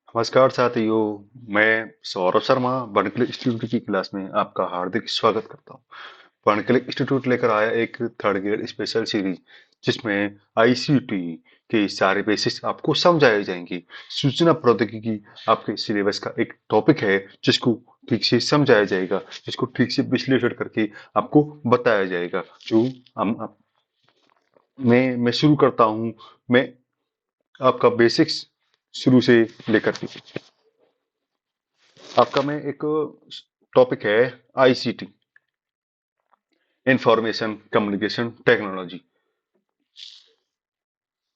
नमस्कार साथियों। मैं सौरभ शर्मा बर्कले इंस्टीट्यूट की क्लास में आपका हार्दिक स्वागत करता हूँ। बर्कले इंस्टीट्यूट लेकर आया एक थर्ड ग्रेड स्पेशल सीरीज जिसमें आईसीटी के सारे बेसिक्स आपको समझाए जाएंगे। सूचना प्रौद्योगिकी आपके सिलेबस का एक टॉपिक है जिसको ठीक से समझाया जाएगा, जिसको ठीक से विश्लेषण करके आपको बताया जाएगा। जो हम मैं शुरू करता हूँ। मैं आपका बेसिक्स शुरू से लेकर के आपका मैं एक टॉपिक है ICT, information communication technology.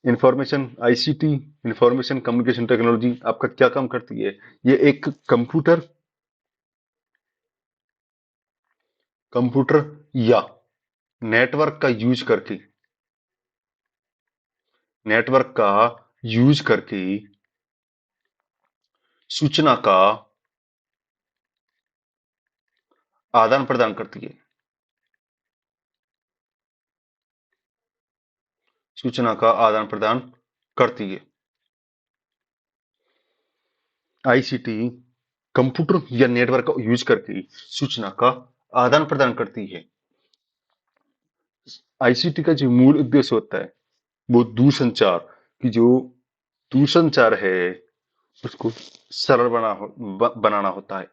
Information ICT information communication technology आपका क्या काम करती है? ये एक कंप्यूटर या नेटवर्क का यूज करके नेटवर्क का यूज करके सूचना का आदान प्रदान करती है। सूचना का आदान प्रदान करती है। आईसीटी कंप्यूटर या नेटवर्क का यूज करके सूचना का आदान प्रदान करती है। आईसीटी का जो मूल उद्देश्य होता है वो दूरसंचार की जो दूरसंचार है उसको सरल बनाना होता है।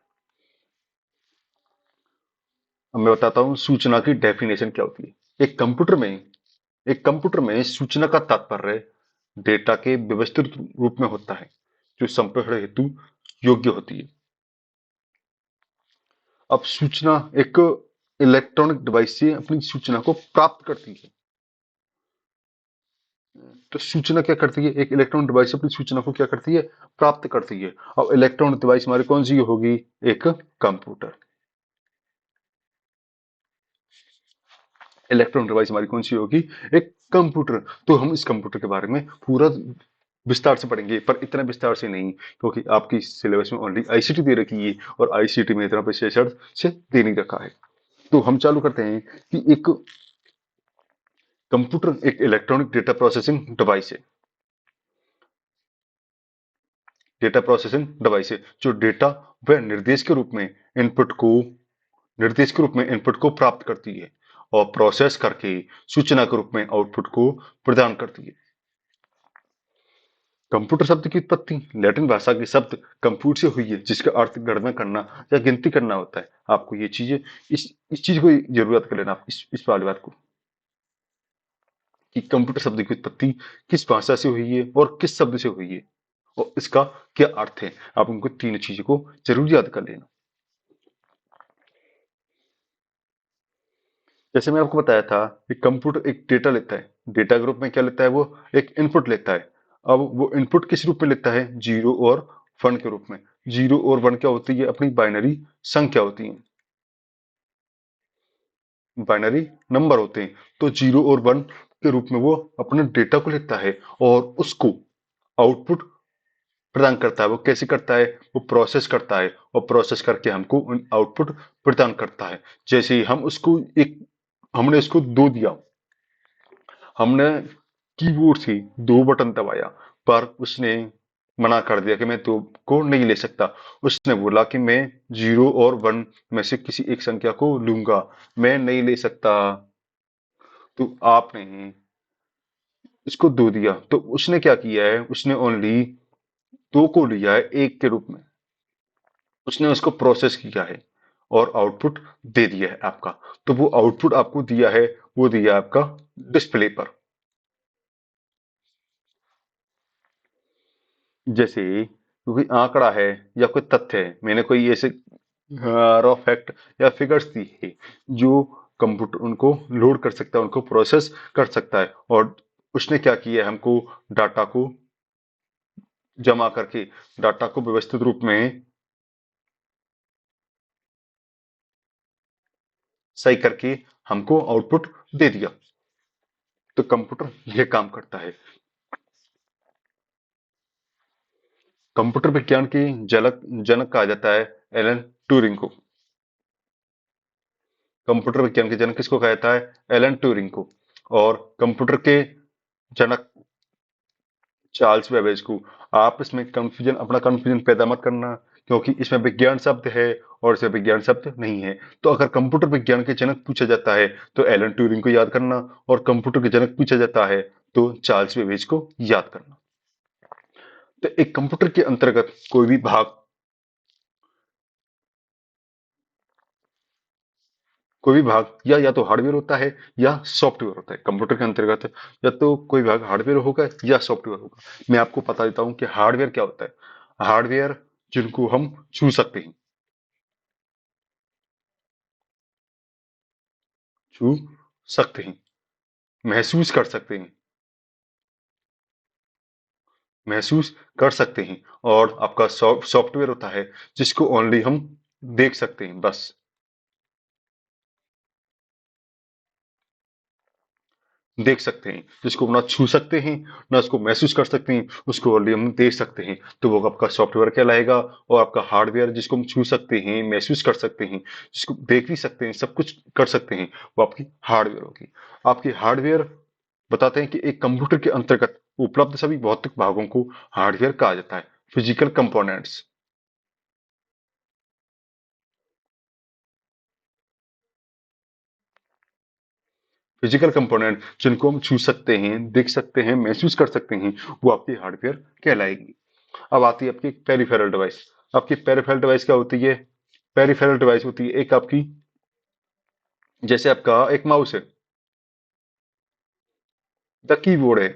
अब मैं बताता हूँ सूचना की डेफिनेशन क्या होती है। एक कंप्यूटर में सूचना का तात्पर्य डेटा के व्यवस्थित रूप में होता है जो संप्रेषण हेतु योग्य होती है। अब सूचना एक इलेक्ट्रॉनिक डिवाइस से अपनी सूचना को प्राप्त करती है। तो सूचना क्या करती है? एक इलेक्ट्रॉनिक डिवाइस अपनी सूचना को क्या करती है? प्राप्त करती है। और इलेक्ट्रॉनिक डिवाइस हमारी कौन सी होगी? एक कंप्यूटर। इलेक्ट्रॉनिक डिवाइस हमारी कौन सी होगी? एक कंप्यूटर। तो हम इस कंप्यूटर के बारे में पूरा विस्तार से पढ़ेंगे, पर इतना विस्तार से नहीं, क्योंकि आपकी सिलेबस में ऑलरेडी आईसीटी दे रखी है और आईसीटी में इतना विशेषण से दे नहीं रखा है। तो हम चालू करते हैं कि एक कंप्यूटर एक इलेक्ट्रॉनिक डेटा प्रोसेसिंग डिवाइस है। डेटा प्रोसेसिंग डिवाइस है जो डेटा व निर्देश के रूप में इनपुट को प्राप्त करती है और प्रोसेस करके सूचना के रूप में आउटपुट को प्रदान करती है। कंप्यूटर शब्द की उत्पत्ति लैटिन भाषा के शब्द कंप्यूट से हुई है जिसका अर्थ गणना करना या गिनती करना होता है। आपको ये चीजें इस चीज को जरूरत कर लेना, आप इस वाली बात को, कि कंप्यूटर शब्द की उत्पत्ति किस भाषा से हुई है और किस शब्द से हुई है और इसका क्या अर्थ है। आप उनको तीनों चीजों को जरूर याद कर लेना। जैसे मैं आपको बताया था कि कंप्यूटर एक डेटा लेता है। डेटा के रूप में क्या लेता है? वो एक इनपुट लेता है। अब वो इनपुट किस रूप में लेता है? जीरो और वन के रूप में। जीरो और वन क्या होती है? अपनी बाइनरी संख्या होती है, बाइनरी नंबर होते हैं। तो जीरो और वन के रूप में वो अपने डेटा को लेता है और उसको आउटपुट प्रदान करता है। वो कैसे करता है? वो प्रोसेस करता है और प्रोसेस करके हमको आउटपुट प्रदान करता है। जैसे ही हमने उसको दो दिया, हमने कीबोर्ड से दो बटन दबाया, पर उसने मना कर दिया कि मैं दो को नहीं ले सकता। उसने बोला कि मैं जीरो और वन में से किसी एक संख्या को लूंगा, मैं नहीं ले सकता। तो आपने इसको दो दिया, तो उसने क्या किया है? उसने ओनली दो को लिया है एक के रूप में। उसने उसको प्रोसेस किया है और आउटपुट दे दिया है आपका। तो वो आउटपुट आपको दिया है, वो दिया है आपका डिस्प्ले पर। जैसे कोई आंकड़ा है या कोई तथ्य है, मैंने कोई ऐसे रॉ फैक्ट या फिगर्स दी है जो कंप्यूटर उनको लोड कर सकता है, उनको प्रोसेस कर सकता है। और उसने क्या किया है? हमको डाटा को जमा करके, डाटा को व्यवस्थित रूप में सही करके हमको आउटपुट दे दिया। तो कंप्यूटर यह काम करता है। कंप्यूटर विज्ञान की जनक कहा जाता है एलन ट्यूरिंग को। कंप्यूटर विज्ञान के जनक किसको कहा जाता है? एलन ट्यूरिंग को। और कंप्यूटर के जनक चार्ल्स बेबेज को। आप इसमें कंफ्यूजन अपना कंफ्यूजन पैदा मत करना, क्योंकि इसमें विज्ञान शब्द है और इसमें विज्ञान शब्द नहीं है। तो अगर कंप्यूटर विज्ञान के जनक पूछा जाता है तो एलन ट्यूरिंग को याद करना, और कंप्यूटर के जनक पूछा जाता है तो चार्ल्स बेबेज को याद करना। तो एक कंप्यूटर के अंतर्गत कोई भी भाग या तो हार्डवेयर होता है या सॉफ्टवेयर होता है। कंप्यूटर के अंतर्गत या तो कोई भाग हार्डवेयर होगा या सॉफ्टवेयर होगा। मैं आपको बता देता हूं कि हार्डवेयर क्या होता है। हार्डवेयर जिनको हम छू सकते हैं, छू सकते हैं, महसूस कर सकते हैं, महसूस कर सकते हैं। और आपका सॉफ्टवेयर होता है जिसको ओनली हम देख सकते हैं बस। देख सकते हैं, जिसको ना छू सकते हैं ना उसको महसूस कर सकते हैं, उसको ओनली हम देख सकते हैं, तो वो आपका सॉफ्टवेयर कहलाएगा। और आपका हार्डवेयर जिसको हम छू सकते हैं, महसूस कर सकते हैं, जिसको देख भी सकते हैं, सब कुछ कर सकते हैं, वो आपकी हार्डवेयर होगी। आपकी हार्डवेयर बताते हैं कि एक कंप्यूटर के अंतर्गत उपलब्ध सभी भौतिक भागों को हार्डवेयर कहा जाता है। फिजिकल कंपोनेंट्स, फिजिकल कंपोनेंट जिनको हम छू सकते हैं, देख सकते हैं, महसूस कर सकते हैं, वो आपकी हार्डवेयर कहलाएगी। अब आती है आपकी पेरिफेरल डिवाइस। आपकी पेरिफेरल डिवाइस क्या होती है? पेरिफेरल डिवाइस होती है एक आपकी, जैसे आपका एक माउस है, द कीबोर्ड है।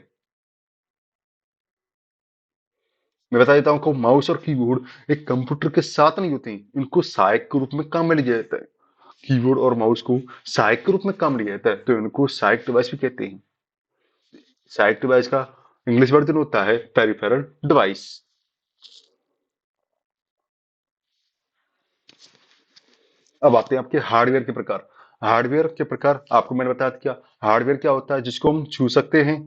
मैं बता देता हूँ आपको, माउस और कीबोर्ड एक कंप्यूटर के साथ नहीं होते हैं, इनको सहायक के रूप में काम में लिया जाता है। कीबोर्ड और माउस को सहायक के रूप में काम लिया जाता है, तो इनको सहायक डिवाइस भी कहते हैं। सहायक डिवाइस का इंग्लिश वर्जन होता है पेरिफेरल डिवाइस। अब आते हैं आपके हार्डवेयर के प्रकार। हार्डवेयर के प्रकार आपको मैंने बता दिया। हार्डवेयर क्या होता है? जिसको हम छू सकते हैं,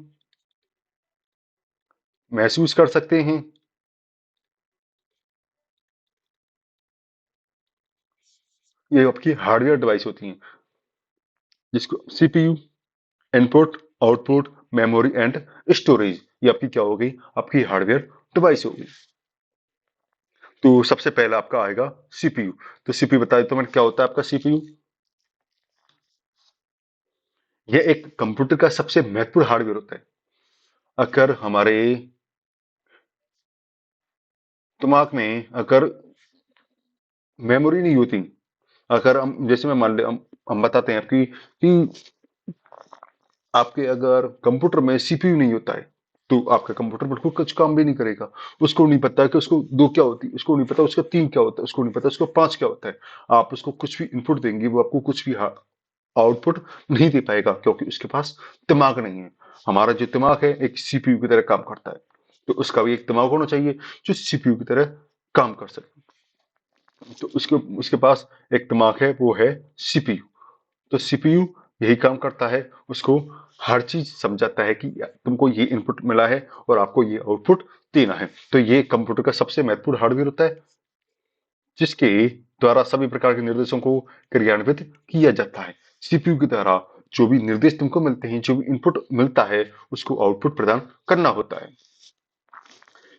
महसूस कर सकते हैं, ये आपकी हार्डवेयर डिवाइस होती हैं। जिसको CPU, input, output, memory and storage, ये आपकी क्या हो गई? आपकी हार्डवेयर डिवाइस होगी। तो सबसे पहला आपका आएगा सीपीयू। तो सीपीयू बता देता हूं मैं क्या होता है आपका सीपीयू। यह एक कंप्यूटर का सबसे महत्वपूर्ण हार्डवेयर होता है। अगर हमारे दिमाग में अगर मेमोरी नहीं होती, अगर हम जैसे मैं मान ले हम बताते हैं आपकी कि आपके अगर कंप्यूटर में सीपीयू नहीं होता है तो आपका कंप्यूटर बिल्कुल कुछ काम भी नहीं करेगा। उसको नहीं पता कि उसको दो क्या होती है, उसको नहीं पता उसका तीन क्या होता है, उसको नहीं पता उसको पांच क्या होता है। आप उसको कुछ भी इनपुट देंगे, वो आपको कुछ भी आउटपुट नहीं दे पाएगा, क्योंकि उसके पास दिमाग नहीं है। हमारा जो दिमाग है एक सीपीयू की तरह काम करता है, तो उसका भी एक दिमाग होना चाहिए जो सीपीयू की तरह काम कर सके। तो उसके उसके पास एक दिमाग है, वो है सीपीयू। तो सीपीयू यही काम करता है, उसको हर चीज समझाता है कि तुमको ये इनपुट मिला है और आपको ये आउटपुट देना है। तो ये कंप्यूटर का सबसे महत्वपूर्ण हार्डवेयर होता है, जिसके द्वारा सभी प्रकार के निर्देशों को क्रियान्वित किया जाता है। सीपीयू के द्वारा जो भी निर्देश तुमको मिलते हैं, जो भी इनपुट मिलता है, उसको आउटपुट प्रदान करना होता है।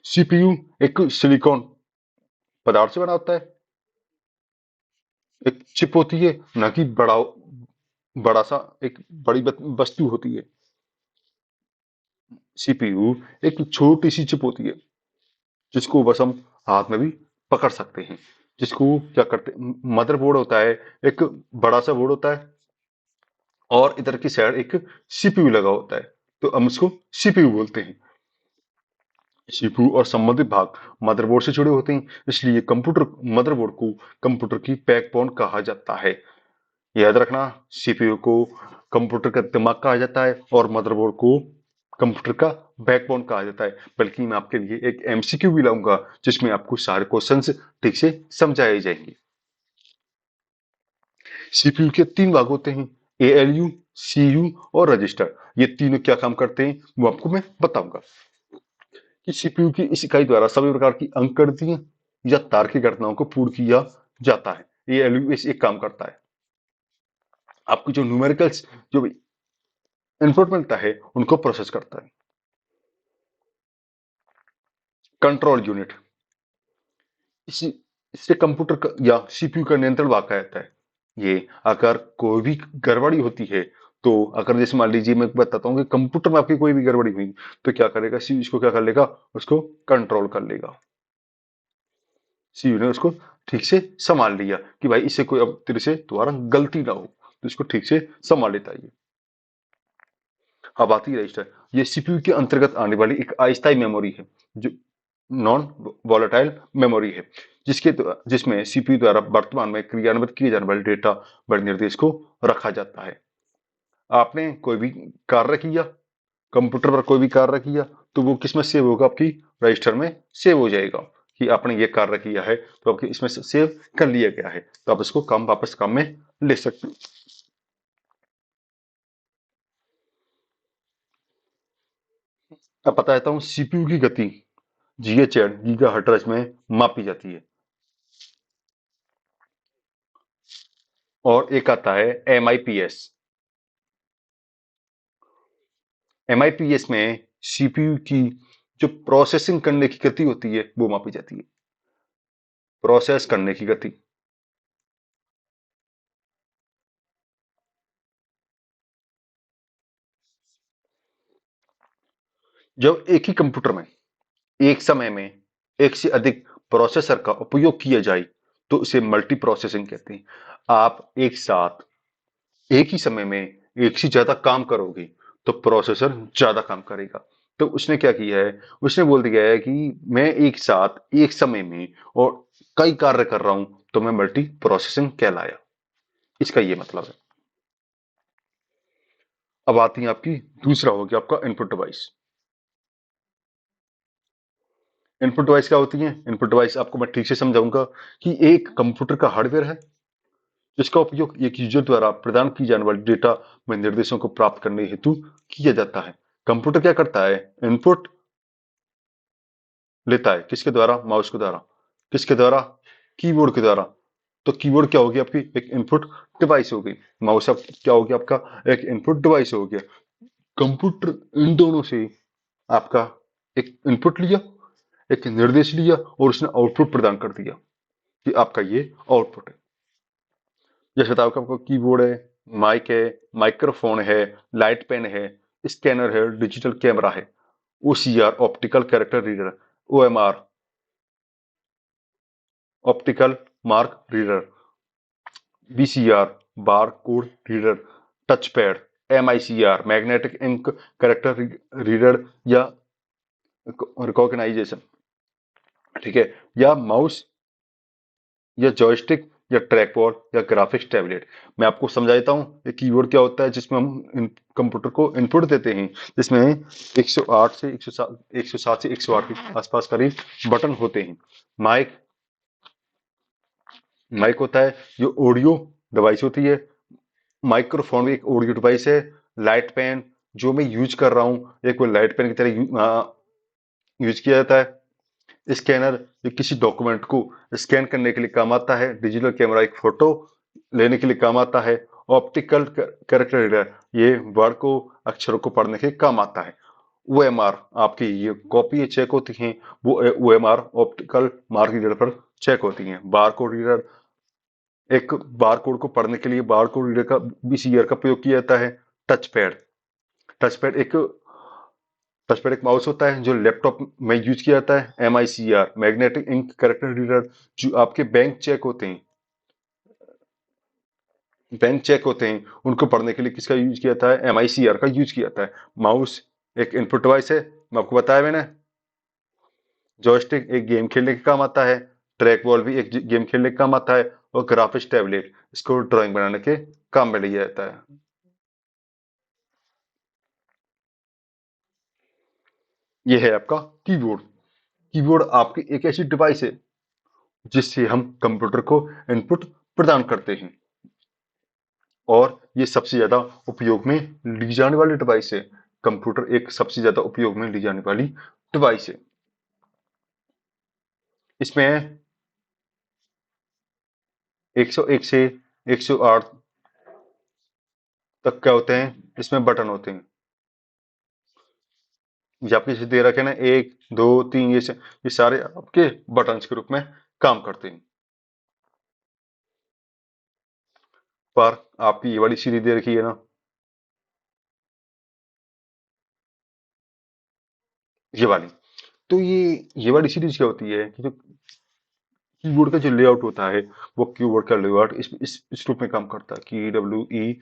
सीपीयू एक सिलिकॉन पदार्थ से बना होता है, एक चिप होती है, ना कि बड़ा सा एक बड़ी वस्तु होती है। सीपीयू एक छोटी सी चिप होती है, जिसको बस हम हाथ में भी पकड़ सकते हैं। जिसको क्या करते, मदरबोर्ड होता है, एक बड़ा सा बोर्ड होता है, और इधर की साइड एक सीपीयू लगा होता है, तो हम उसको सीपीयू बोलते हैं। सीपीयू और संबंधित भाग मदरबोर्ड से जुड़े होते हैं, इसलिए कंप्यूटर मदरबोर्ड को कंप्यूटर की बैकबोन कहा जाता है। याद रखना, सीपीयू को कंप्यूटर का दिमाग कहा जाता है और मदरबोर्ड को कंप्यूटर का बैकबोन कहा जाता है। बल्कि मैं आपके लिए एक एमसीक्यू भी लाऊंगा, जिसमें आपको सारे क्वेश्चंस ठीक से समझाए जाएंगे। सीपीयू के तीन भाग होते हैं, एएलयू, सीयू और रजिस्टर। ये तीनों क्या काम करते हैं वो आपको मैं बताऊंगा। कि सीपीयू की इस इकाई द्वारा सभी प्रकार की अंकगणितीय या तार्किक घटनाओं को पूर्ण किया जाता है। एएलयू इस एक काम करता है, आपकी जो न्यूमेरिकल्स जो भी इनपुट मिलता है उनको प्रोसेस करता है। Control unit. इसी इससे कंप्यूटर का या सीपीयू का नियंत्रण वाक़ रहता है। ये अगर कोई भी गड़बड़ी होती है, तो अगर जैसे मान लीजिए मैं बताता हूँ कि कंप्यूटर में आपकी कोई भी गड़बड़ी हुई, तो क्या करेगा सीपीयू, इसको क्या कर लेगा, उसको कंट्रोल कर लेगा। सीपीयू ने उसको ठीक से संभाल लिया कि भाई इससे कोई अब तेरे से दोबारा गलती ना हो, तो इसको ठीक से संभाल लेता है ये। अब आती है रजिस्टर। ये सीपीयू के अंतर्गत आने वाली एक अस्थायी मेमोरी है, जो नॉन वॉलेटाइल मेमोरी है, जिसमें सीपीयू द्वारा वर्तमान में क्रियान्वित किए जाने वाले डेटा बड़े निर्देश को रखा जाता है। आपने कोई भी कार्य किया, कंप्यूटर पर कोई भी कार्य किया, तो वो किसमें सेव होगा, आपकी रजिस्टर में सेव हो जाएगा कि आपने ये कार्य किया है, तो आपके इसमें सेव कर लिया गया है, तो आप इसको वापस काम में ले सकते हैं। अब बताता हूँ सीपीयू की गति जीएचएड गीगाहर्ट्ज में मापी जाती है। और एक आता है एमआईपीएस। एमआईपीएस में सीपीयू की जो प्रोसेसिंग करने की गति होती है वो मापी जाती है, प्रोसेस करने की गति। जब एक ही कंप्यूटर में एक समय में एक से अधिक प्रोसेसर का उपयोग किया जाए, तो उसे मल्टी प्रोसेसिंग कहते हैं। आप एक साथ एक ही समय में एक से ज्यादा काम करोगे, तो प्रोसेसर ज्यादा काम करेगा। तो उसने क्या किया है, उसने बोल दिया है कि मैं एक साथ एक समय में और कई कार्य कर रहा हूं, तो मैं मल्टी प्रोसेसिंग कहलाया। इसका ये मतलब है। अब आती है आपकी दूसरा हो गया आपका इनपुट डिवाइस। इनपुट डिवाइस क्या होती है? इनपुट डिवाइस आपको मैं ठीक से समझाऊंगा कि एक कंप्यूटर का हार्डवेयर है, जिसका उपयोग एक यूजर द्वारा प्रदान की जाने वाली डेटा में निर्देशों को प्राप्त करने हेतु किया जाता है। कंप्यूटर क्या करता है, इनपुट लेता है, किसके द्वारा, माउस के द्वारा, किसके द्वारा, कीबोर्ड के द्वारा। तो कीबोर्ड क्या होगी, आपकी एक इनपुट डिवाइस हो गई। माउस अब क्या हो गया, आपका एक इनपुट डिवाइस हो गया। कंप्यूटर इन दोनों से आपका एक इनपुट लिया, एक निर्देश लिया, और उसने आउटपुट प्रदान कर दिया कि आपका ये आउटपुट है। जैसे बताओ कि आपका कीबोर्ड है, माइक है, माइक्रोफोन है, लाइट पेन है, स्कैनर है, डिजिटल कैमरा है, OCR optical character reader, OMR optical mark reader, BCR bar code reader, touch pad, MICR magnetic ink character reader या रिकॉग्नाइजेशन, ठीक है, या माउस या जॉयस्टिक या ट्रैक बॉल या ग्राफिक्स टैबलेट। मैं आपको समझाता हूँ ये कीबोर्ड क्या होता है, जिसमें हम कंप्यूटर को इनपुट देते हैं, जिसमें 108 से 107 107 से 108 के आसपास करीब बटन होते हैं। माइक माइक होता है जो ऑडियो डिवाइस होती है। माइक्रोफोन भी एक ऑडियो डिवाइस है। लाइट पेन जो मैं यूज कर रहा हूँ, एक वो लाइट पेन की तरह यूज किया जाता है। स्कैनर ये किसी डॉक्यूमेंट को स्कैन करने के लिए काम आता है। डिजिटल कैमरा एक फोटो लेने के लिए काम आता है। ऑप्टिकल कैरेक्टर रीडर ये वर्ड को, अक्षरों को पढ़ने के काम आता है। ओएमआर आपकी ये कॉपी चेक होती हैं, वो ओएमआर ऑप्टिकल मार्क रीडर पर चेक होती हैं। बारकोड रीडर एक बारकोड को पढ़ने के लिए बारकोड रीडर का बीसीआर का प्रयोग किया जाता है। टच पैड टच पैड एक टच पैड एक माउस होता है जो लैपटॉप में यूज किया जाता है। MICR magnetic ink character reader जो आपके बैंक चेक होते हैं उनको पढ़ने के लिए किसका यूज किया जाता है, एमआईसीआर का यूज किया जाता है। माउस एक इनपुट डिवाइस है, मैं आपको बताया मैंने। जॉयस्टिक एक गेम खेलने के काम आता है। ट्रैक बॉल भी एक गेम खेलने के काम आता है। और ग्राफिक्स टैबलेट इसको ड्राइंग बनाने के काम में लिया जाता है। यह है आपका कीबोर्ड। कीबोर्ड आपकी एक ऐसी डिवाइस है जिससे हम कंप्यूटर को इनपुट प्रदान करते हैं, और ये सबसे ज्यादा उपयोग में ली जाने वाली डिवाइस है। कंप्यूटर एक सबसे ज्यादा उपयोग में ली जाने वाली डिवाइस है। इसमें 101 से 108 तक क्या होते हैं, इसमें बटन होते हैं। ये आपके जैसे दे रखे ना, 1 2 3, ये सारे आपके बटन्स के रूप में काम करते हैं। पर आपकी ये वाली सीरीज दे रखी है ना, ये वाली, तो ये वाली सीरीज क्या होती है कि जो कीबोर्ड का जो लेआउट होता है, वो कीबोर्ड का लेआउट इस रूप में काम करता है, KWERTY।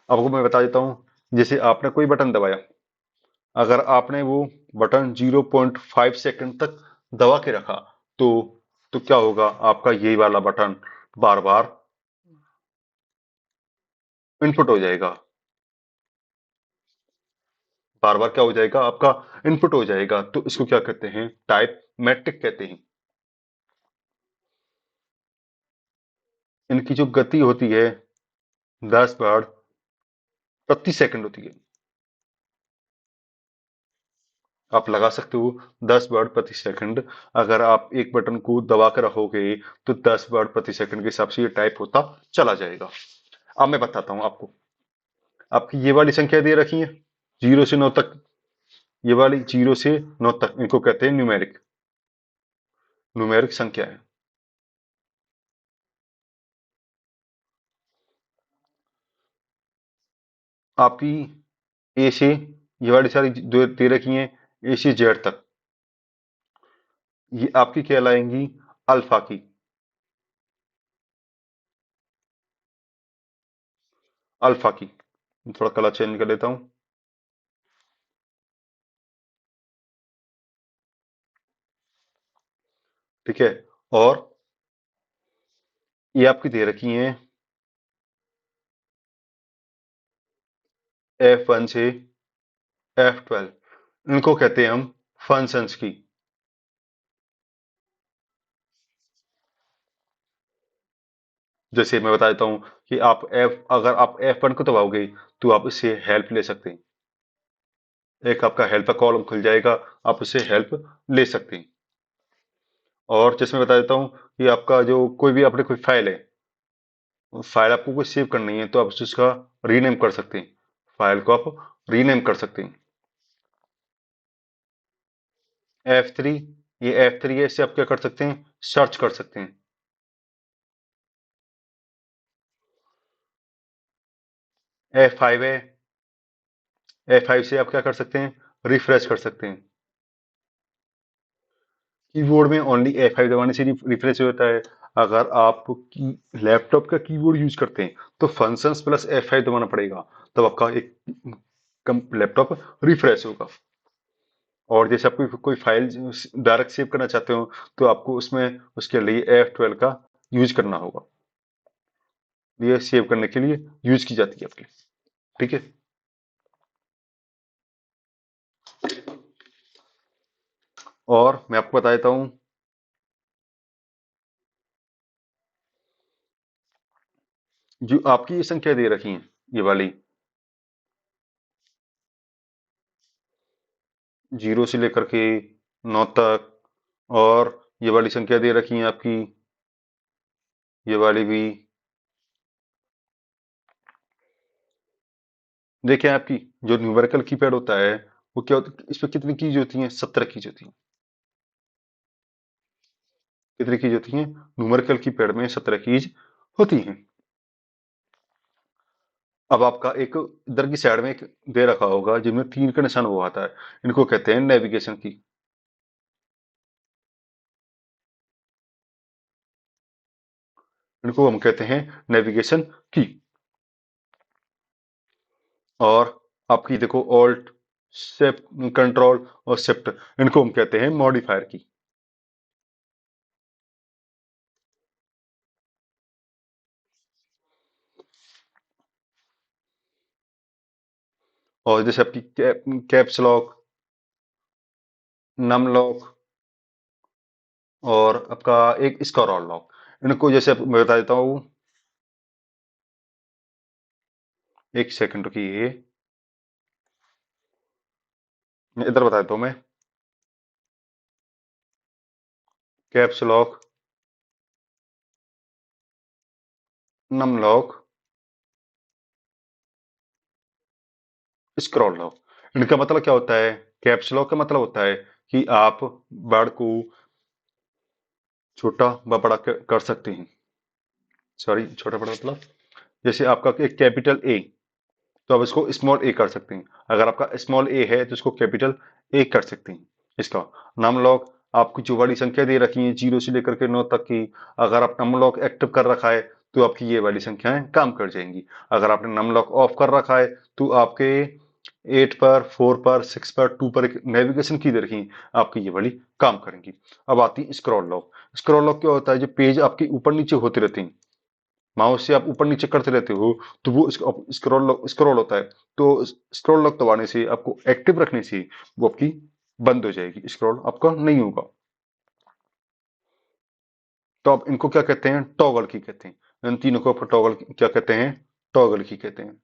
आपको मैं बता देता हूँ, जैसे आपने कोई बटन दबाया, अगर आपने वो बटन 0.5 सेकंड तक दबा के रखा, तो क्या होगा, आपका यही वाला बटन बार बार इनपुट हो जाएगा। बार बार क्या हो जाएगा, आपका इनपुट हो जाएगा। तो इसको क्या कहते हैं, टाइप मैट्रिक कहते हैं। इनकी जो गति होती है 10 बार प्रति सेकंड होती है। आप लगा सकते हो 10 बार प्रति सेकंड। अगर आप एक बटन को दबा कर रखोगे, तो 10 बार प्रति सेकंड के हिसाब से ये टाइप होता चला जाएगा। अब मैं बताता हूँ आपको, आपकी ये वाली संख्या दे रखी है 0 से 9 तक। ये वाली 0 से 9 तक, इनको कहते हैं न्यूमेरिक, न्यूमेरिक संख्या है। आपकी ए से, ये वाली सारी दे रखी है ए से जेड तक, ये आपकी कहलाएंगी अल्फा की, अल्फा की। थोड़ा कलर चेंज कर लेता हूँ। ठीक है। और ये आपकी दे रखी है F1 से F12, इनको कहते हैं हम फंक्शंस की। जैसे मैं बता देता हूँ कि अगर आप F1 को दबाओगे, तो आप इससे हेल्प ले सकते हैं। एक आपका हेल्प का कॉलम खुल जाएगा, आप उससे हेल्प ले सकते हैं। और जैसे मैं बता देता हूँ कि आपका जो कोई भी अपने कोई फाइल है, फाइल आपको कोई सेव करनी है, तो आप उसका रीनेम कर सकते हैं। फाइल को आप रीनेम कर सकते हैं। F3, ये F3 है, इससे आप क्या कर सकते हैं, सर्च कर सकते हैं। F5 है, F5 से आप क्या कर सकते हैं, रिफ्रेश कर सकते हैं। कीबोर्ड में ओनली F5 दबाने से रिफ्रेश होता है। अगर आप लैपटॉप का कीबोर्ड यूज करते हैं, तो फंक्शंस प्लस F5 दबाना पड़ेगा, तब आपका एक लैपटॉप रिफ्रेश होगा। और जैसे आप कोई फाइल डायरेक्ट सेव करना चाहते हो, तो आपको उसमें उसके लिए F12 का यूज करना होगा। ये सेव करने के लिए यूज की जाती है आपकी। ठीक है। और मैं आपको बता देता हूँ, जो आपकी ये संख्या दे रखी है, ये वाली 0 से लेकर के 9 तक, और ये वाली संख्या दे रखी है आपकी, ये वाली भी। देखिए आपकी जो न्यूमेरिकल कीपैड होता है, वो क्या होता है, इसमें कितनी कीज होती हैं, 17 कीज होती हैं। कितनी कीज होती हैं, न्यूमेरिकल कीपैड में 17 कीज होती हैं। अब आपका एक इधर की साइड में एक दे रखा होगा, जिनमें 3 का निशान वो आता है, इनको कहते हैं नेविगेशन की। इनको हम कहते हैं नेविगेशन की। और आपकी देखो ऑल्ट, शिफ्ट, कंट्रोल और शिफ्ट, इनको हम कहते हैं मॉडिफायर की। और जैसे आपकी कैप्स लॉक, नम लॉक, और आपका एक स्क्रॉल लॉक, इनको जैसे मैं बता देता हूँ। एक सेकंड रुकिए, मैं इधर बता देता हूँ मैं। Caps lock, num lock, scroll lock. इनका मतलब क्या होता है? कैप्स लॉक का मतलब होता है कि आप वर्ड को छोटा व बड़ा कर सकते हैं। सॉरी, छोटा बड़ा मतलब जैसे आपका एक कैपिटल ए, तो आप इसको स्मॉल ए कर सकते हैं। अगर आपका स्मॉल ए है तो इसको कैपिटल ए कर सकते हैं। इसका नम लॉक, आपकी जो वाली संख्या दे रखी है 0 से लेकर के 9 तक की, अगर आप नम लॉक एक्टिव कर रखा है तो आपकी ये वाली संख्याएं काम कर जाएंगी। अगर आपने नम लॉक ऑफ कर रखा है तो आपके 8 पर, 4 पर, 6 पर, 2 पर एक नेविगेशन की दे रखी, आपकी ये वाली काम करेंगी। अब आती है स्क्रॉल लॉक। स्क्रॉल लॉक क्या होता है? जो पेज आपके ऊपर नीचे होते रहते हैं, माउस से आप ऊपर नीचे करते रहते हो, तो वो स्क्रॉल होता है। तो स्क्रॉल लॉक दबाने से, आपको एक्टिव रखने से वो आपकी बंद हो जाएगी, स्क्रॉल आपका नहीं होगा। तो आप इनको क्या कहते हैं? टॉगल की कहते हैं। इन तीनों को टॉगल क्या कहते हैं? टॉगल की कहते हैं।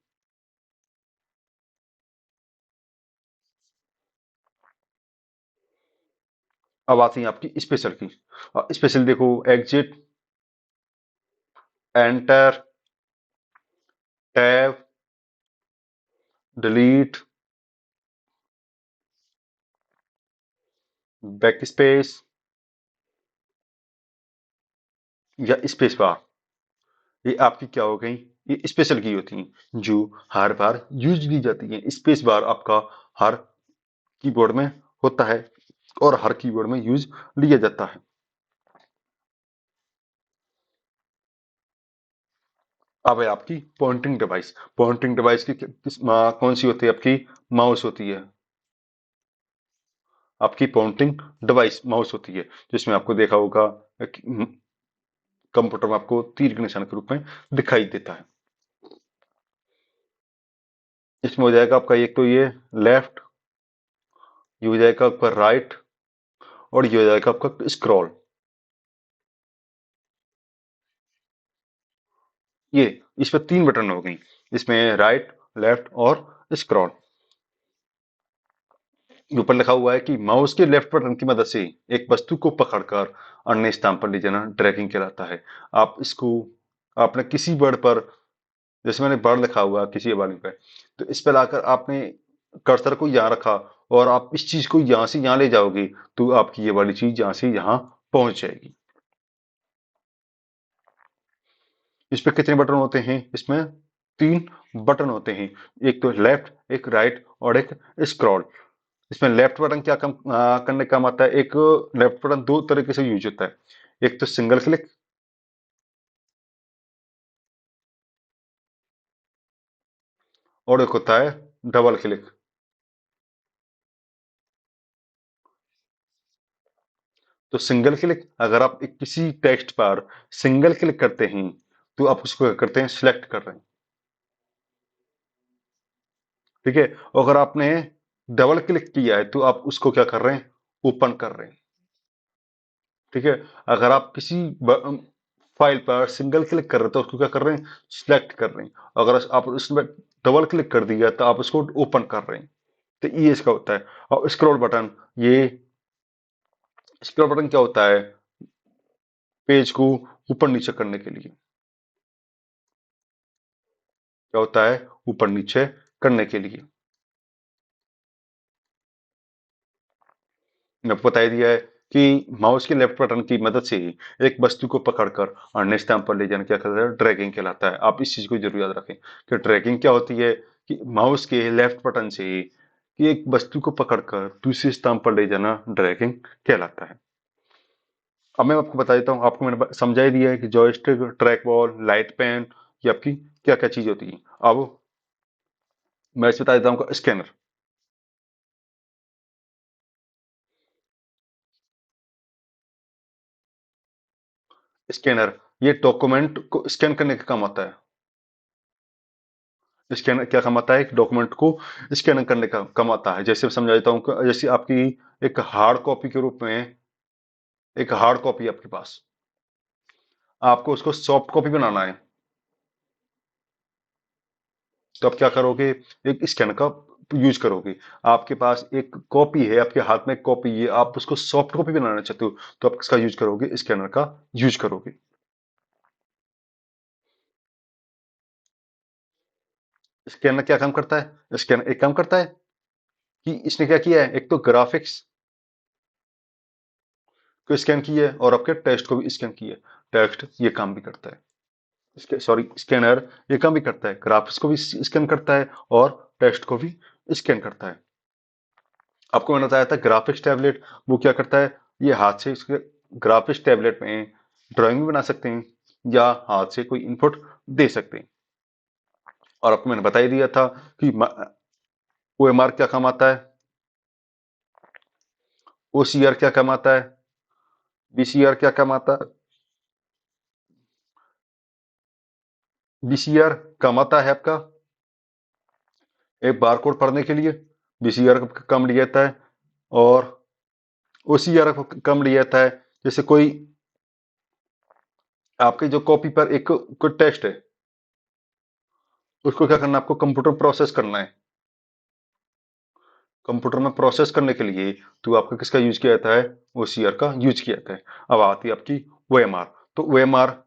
अब आती है आपकी स्पेशल की। स्पेशल देखो, exit, enter, tab, delete, back space या स्पेस बार, ये आपकी क्या हो गई? ये स्पेशल की होती हैं जो हर बार यूज की जाती है। स्पेस बार आपका हर कीबोर्ड में होता है और हर कीबोर्ड में यूज लिया जाता है। अब है आपकी पॉइंटिंग डिवाइस। पॉइंटिंग डिवाइस की कौन सी होती है? आपकी माउस होती है। आपकी पॉइंटिंग डिवाइस माउस होती है, जिसमें आपको देखा होगा कंप्यूटर में आपको तीर के निशान के रूप में दिखाई देता है। इसमें हो जाएगा आपका एक तो ये लेफ्ट, ये हो जाएगा आपका राइट, और ये हो जाएगा आपका स्क्रॉल। ये इस पर 3 बटन हो गई, इसमें राइट, लेफ्ट और स्क्रॉल। ऊपर लिखा हुआ है कि माउस के लेफ्ट बटन की मदद से एक वस्तु को पकड़कर अन्य स्थान पर ले जाना ड्रैगिंग कहलाता है। आप इसको, आपने किसी वर्ड पर, जैसे मैंने वर्ड लिखा हुआ है किसी वाली पे, तो इस पर लाकर आपने कर्सर को यहाँ रखा और आप इस चीज को यहाँ से यहाँ ले जाओगे, तो आपकी ये वाली चीज यहाँ से यहाँ पहुंच जाएगी। इस पे कितने बटन होते हैं? इसमें 3 बटन होते हैं, एक तो लेफ्ट, एक राइट और एक स्क्रॉल। इसमें लेफ्ट बटन क्या करने का काम आता है? एक लेफ्ट बटन 2 तरीके से यूज होता है, एक तो सिंगल क्लिक और एक होता है डबल क्लिक। तो सिंगल क्लिक, अगर आप किसी टेक्स्ट पर सिंगल क्लिक करते हैं तो आप उसको क्या करते हैं? सिलेक्ट कर रहे हैं, ठीक है। अगर आपने डबल क्लिक किया है तो आप उसको क्या कर रहे हैं? ओपन कर रहे हैं, ठीक है। अगर आप किसी फाइल पर सिंगल क्लिक कर रहे हैं तो उसको क्या कर रहे हैं? सिलेक्ट कर रहे हैं। अगर आप उसमें डबल क्लिक कर दिया तो आप उसको ओपन कर रहे हैं। तो ये इसका होता है। और स्क्रॉल बटन, ये स्क्रॉल बटन क्या होता है? पेज को ऊपर नीचे करने के लिए। क्या होता है? ऊपर नीचे करने के लिए। मैंने आपको बता ही दिया है कि माउस के लेफ्ट बटन की मदद से ही एक वस्तु को पकड़कर अन्य स्थान पर ले जाना क्या कहलाता है? ड्रैगिंग कहलाता है। आप इस चीज को जरूर याद रखें कि ड्रैगिंग क्या होती है, कि माउस के लेफ्ट बटन से ही कि एक वस्तु को पकड़कर दूसरे स्थान पर ले जाना ड्रैगिंग कहलाता है। अब मैं आपको बता देता हूँ, आपको मैंने समझा ही दिया है कि joystick, track ball, light pen, ये आपकी क्या क्या चीज होती है। अब मैं इसे बता देता हूँ, स्कैनर। स्कैनर ये डॉक्यूमेंट को स्कैन करने का काम आता है। स्कैनर क्या काम आता है? एक डॉक्यूमेंट को स्कैन करने का काम आता है। जैसे समझा देता हूँ जैसे आपकी एक हार्ड कॉपी के रूप में, एक हार्ड कॉपी आपके पास, आपको उसको सॉफ्ट कॉपी बनाना है, तो आप क्या करोगे? एक स्कैनर का यूज करोगे। आपके पास एक कॉपी है, आपके हाथ में एक कॉपी है, आप उसको सॉफ्ट कॉपी बनाना चाहते हो, तो आप किसका यूज करोगे? स्कैनर का यूज करोगे। स्कैनर क्या काम करता है? स्कैनर एक काम करता है कि इसने क्या किया है, एक तो ग्राफिक्स को स्कैन किया है और आपके टेक्स्ट को भी स्कैन किया है। टेक्स्ट ये काम भी करता है, सॉरी स्कैनर ये काम भी करता है, ग्राफिक्स को भी स्कैन करता है और टेक्स्ट को भी स्कैन करता है। आपको मैंने बताया था ग्राफिक्स टैबलेट वो क्या करता है, ये हाथ से इसके ग्राफिक्स टैबलेट में ड्राइंग भी बना सकते हैं या हाथ से कोई इनपुट दे सकते हैं। और आपको मैंने बता ही दिया था कि ओएमआर क्या काम आता है, ओसीआर क्या काम आता है, बीसीआर क्या काम आता है। बीसीआर काम आता है आपका एक बारकोड पढ़ने के लिए, बीसीआर का काम लिया जाता है। और ओसीआर का काम लिया जाता है जैसे कोई आपके जो कॉपी पर एक कोई टेक्स्ट है, उसको क्या करना है, आपको कंप्यूटर प्रोसेस करना है। कंप्यूटर में प्रोसेस करने के लिए तो आपका किसका यूज किया जाता है, ओसीआर का यूज किया जाता है। अब आती है आपकी ओएमआर। तो ओएमआर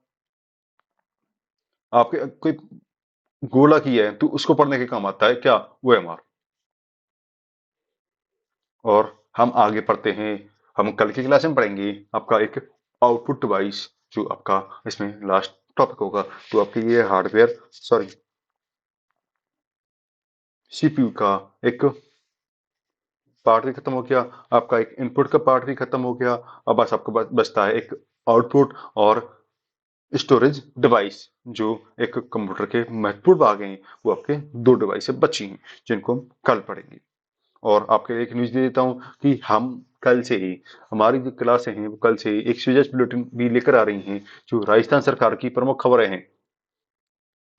आपके कोई गोला की है तो उसको पढ़ने के काम आता है क्या, ओएमआर। और हम आगे पढ़ते हैं, हम कल की क्लास में पढ़ेंगे आपका एक आउटपुट डिवाइस जो आपका इसमें लास्ट टॉपिक होगा। तो आपके ये हार्डवेयर सॉरी सीपीयू का एक पार्ट भी खत्म हो गया, आपका एक इनपुट का पार्ट भी खत्म हो गया। अब बस आपको बचता है एक आउटपुट और स्टोरेज डिवाइस, जो एक कंप्यूटर के महत्वपूर्ण भाग हैं। वो आपके दो डिवाइस बची हैं जिनको हम कल पढ़ेंगे। और आपके एक न्यूज दे देता हूँ कि हम कल से ही हमारी जो क्लासें हैं वो कल से ही एक स्विच बुलेटिन भी लेकर आ रही हैं, जो राजस्थान सरकार की प्रमुख खबरें हैं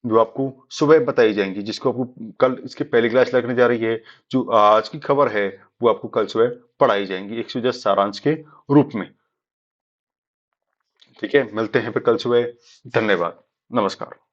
जो आपको सुबह बताई जाएंगी, जिसको आपको कल इसकी पहली क्लास लगने जा रही है। जो आज की खबर है वो आपको कल सुबह पढ़ाई जाएंगी एक सुजस सारांश के रूप में। ठीक है, मिलते हैं फिर कल सुबह। धन्यवाद, नमस्कार।